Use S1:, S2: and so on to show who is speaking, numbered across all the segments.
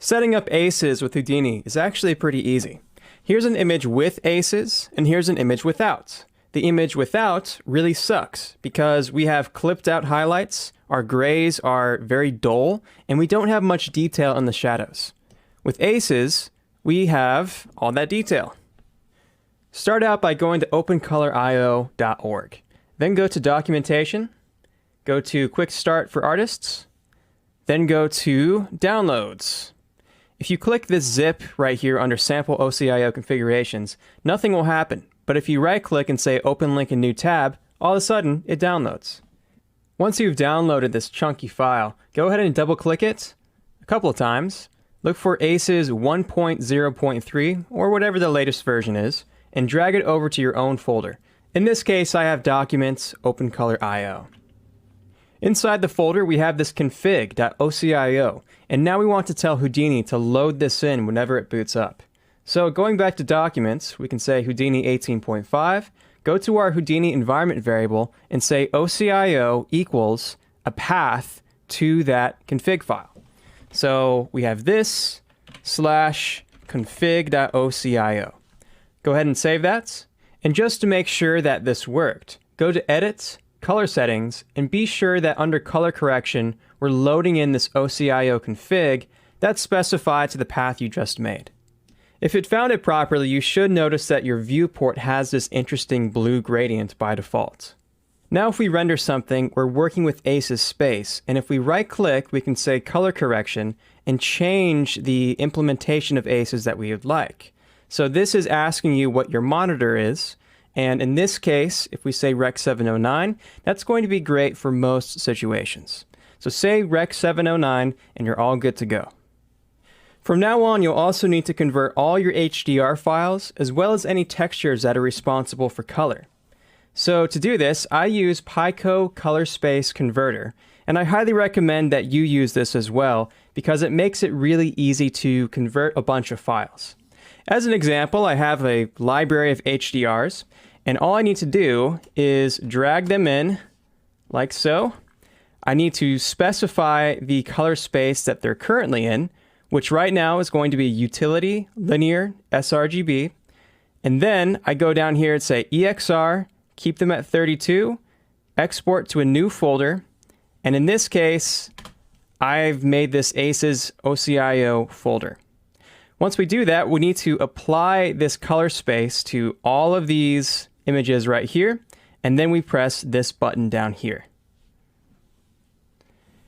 S1: Setting up aces with Houdini is actually pretty easy. Here's an image with aces, and here's an image without. The image without really sucks because we have clipped out highlights, our grays are very dull, and we don't have much detail in the shadows. With aces, we have all that detail. Start out by going to opencolorIO.org. Then go to Documentation, go to Quick Start for Artists, then go to Downloads. If you click this zip right here under Sample OCIO Configurations, nothing will happen. But if you right-click and say Open Link in New Tab, all of a sudden, it downloads. Once you've downloaded this chunky file, go ahead and double-click it a couple of times. Look for ACES 1.0.3, or whatever the latest version is, and drag it over to your own folder. In this case, I have Documents, OpenColorIO. Inside the folder, we have this config.ocio, and now we want to tell Houdini to load this in whenever it boots up. So going back to Documents, we can say Houdini 18.5, go to our Houdini environment variable, and say OCIO equals a path to that config file. So we have this /config.ocio. Go ahead and save that. And just to make sure that this worked, go to Edit, Color Settings, and be sure that under Color Correction, we're loading in this OCIO config that's specified to the path you just made. If it found it properly, you should notice that your viewport has this interesting blue gradient by default. Now if we render something, we're working with ACES space, and if we right-click, we can say Color Correction and change the implementation of ACES that we would like. So this is asking you what your monitor is, and in this case, if we say Rec 709, that's going to be great for most situations. So say Rec 709 and you're all good to go. From now on, you'll also need to convert all your HDR files as well as any textures that are responsible for color. So to do this, I use Pico Color Space Converter, and I highly recommend that you use this as well because it makes it really easy to convert a bunch of files. As an example, I have a library of HDRs, and all I need to do is drag them in like so. I need to specify the color space that they're currently in, which right now is going to be Utility, Linear, sRGB. And then I go down here and say EXR, keep them at 32, export to a new folder. And in this case, I've made this ACES OCIO folder. Once we do that, we need to apply this color space to all of these images right here, and then we press this button down here.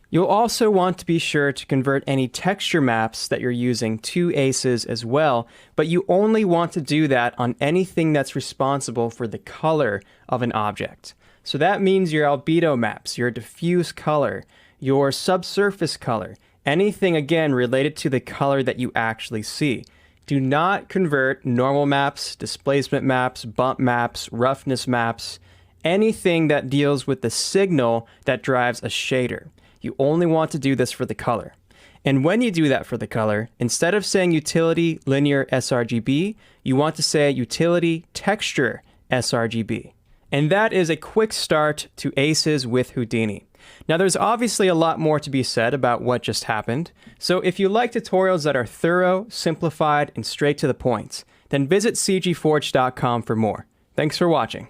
S1: You'll also want to be sure to convert any texture maps that you're using to ACES as well, but you only want to do that on anything that's responsible for the color of an object. So that means your albedo maps, your diffuse color, your subsurface color, anything again related to the color that you actually see. Do not convert normal maps, displacement maps, bump maps, roughness maps, anything that deals with the signal that drives a shader. You only want to do this for the color. And when you do that for the color, instead of saying utility linear sRGB, you want to say utility texture sRGB. And that is a quick start to ACES with Houdini. Now there's obviously a lot more to be said about what just happened, so if you like tutorials that are thorough, simplified, and straight to the point, then visit cgforge.com for more. Thanks for watching.